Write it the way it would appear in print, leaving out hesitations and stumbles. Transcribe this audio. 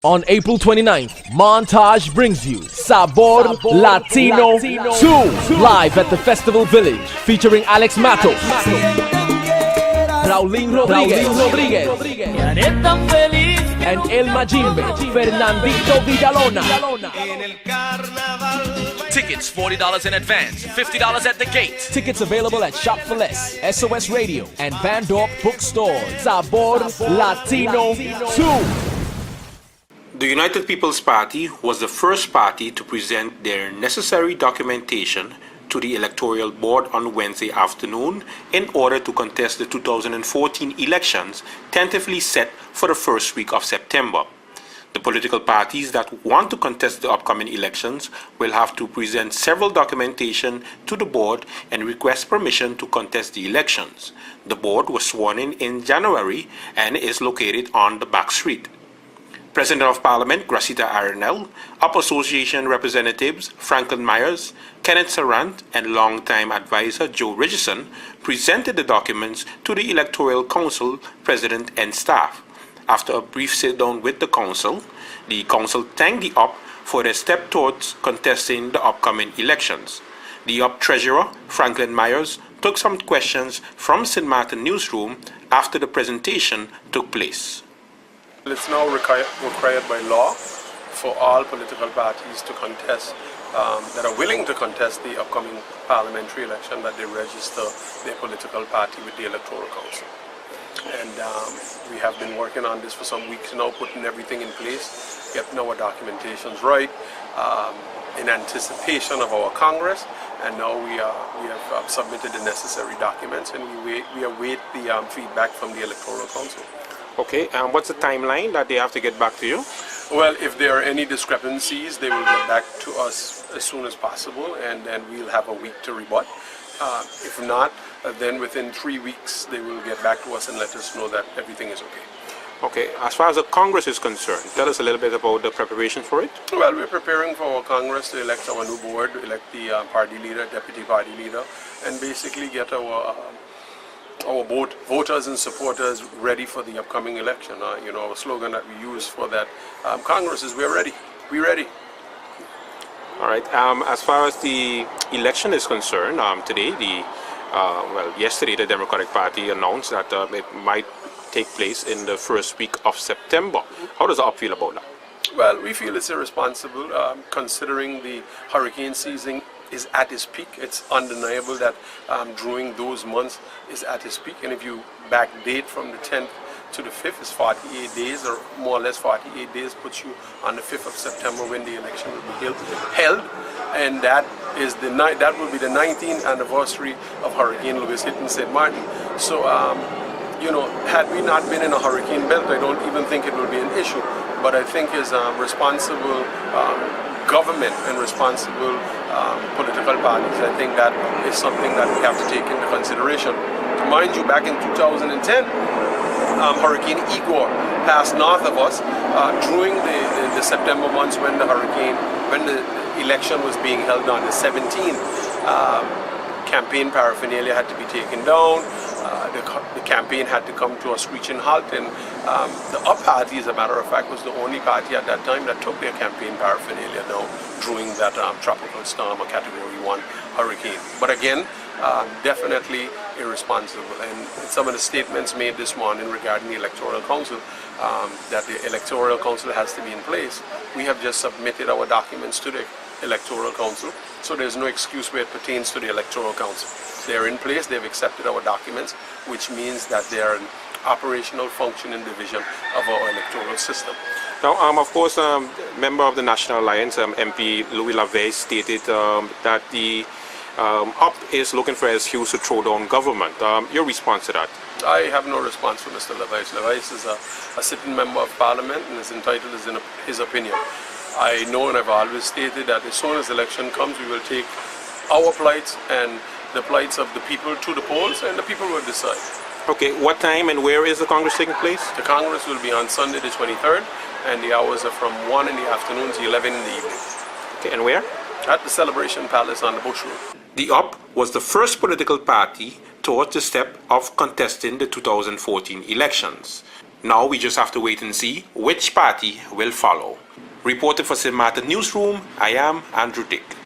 On April 29th, Montage brings you Sabor Latino 2 live at the Festival Village, featuring Alex Matos, Raulín Rodríguez, and El Majimbe, Fernandito Villalona. Tickets $40 in advance, $50 at the gate. Tickets available at Shop for Less, SOS Radio, and Van Dorp Bookstore. Sabor Latino 2. The United People's Party was the first party to present their necessary documentation to the Electoral Board on Wednesday afternoon in order to contest the 2014 elections tentatively set for the first week of September. The political parties that want to contest the upcoming elections will have to present several documentation to the board and request permission to contest the elections. The board was sworn in January and is located on the back street. President of Parliament Gracita Arenal, UP Association representatives Franklin Myers, Kenneth Sarant, and longtime advisor Joe Richardson presented the documents to the Electoral Council President and staff. After a brief sit-down with the council thanked the UP for their step towards contesting the upcoming elections. The UP treasurer, Franklin Myers, took some questions from St. Maarten newsroom after the presentation took place. It's now required by law for all political parties to contest, that are willing to contest the upcoming parliamentary election, that they register their political party with the Electoral Council. And we have been working on this for some weeks now, putting everything in place, getting our documentations right, in anticipation of our Congress. And now we have submitted the necessary documents, and we await the feedback from the Electoral Council. Okay, and what's the timeline that they have to get back to you? Well, if there are any discrepancies, they will get back to us as soon as possible, and then we'll have a week to rebut. If not, then within 3 weeks, they will get back to us and let us know that everything is okay. Okay, as far as the Congress is concerned, tell us a little bit about the preparation for it. Well, we're preparing for our Congress to elect our new board, to elect the party leader, deputy party leader, and basically get our voters and supporters ready for the upcoming election. Our slogan that we use for that Congress is "We're ready. We're ready." All right. As far as the election is concerned, yesterday the Democratic Party announced that it might take place in the first week of September. How does the UP feel about that? Well, we feel it's irresponsible considering the hurricane season is at its peak. It's undeniable that during those months is at its peak, and if you backdate from the 10th to the 5th, is 48 days, or more or less 48 days, puts you on the 5th of September when the election will be held, and that will be the 19th anniversary of Hurricane Lewis hitting St. Maarten. So, had we not been in a hurricane belt, I don't even think it would be an issue. But I think as responsible government and responsible political parties, I think that is something that we have to take into consideration. Mind you, back in 2010, Hurricane Igor passed north of us during the September months when the election was being held on the 17th. Campaign paraphernalia had to be taken down. The campaign had to come to a screeching halt, and the UP party, as a matter of fact, was the only party at that time that took their campaign paraphernalia down during that tropical storm, a Category 1 hurricane. But again, definitely irresponsible. And some of the statements made this morning regarding the Electoral Council, that the Electoral Council has to be in place. We have just submitted our documents to the Electoral Council, so there's no excuse where it pertains to the Electoral Council. They're in place, they've accepted our documents, which means that they're an operational functioning division of our electoral system. Now, of course, member of the National Alliance, MP Louis Lavey, stated that the UP is looking for excuse to throw down government. Your response to that? I have no response for Mr. Lavey. Lavey is a sitting member of Parliament and is entitled to his opinion. I know, and I've always stated that as soon as the election comes, we will take our plights and the plights of the people to the polls, and the people will decide. Okay, what time and where is the Congress taking place? The Congress will be on Sunday the 23rd, and the hours are from 1 in the afternoon to 11 in the evening. Okay, and where? At the Celebration Palace on the Bush Road. The UP was the first political party towards the step of contesting the 2014 elections. Now we just have to wait and see which party will follow. Reporting for St. Maarten Newsroom, I am Andrew Dick.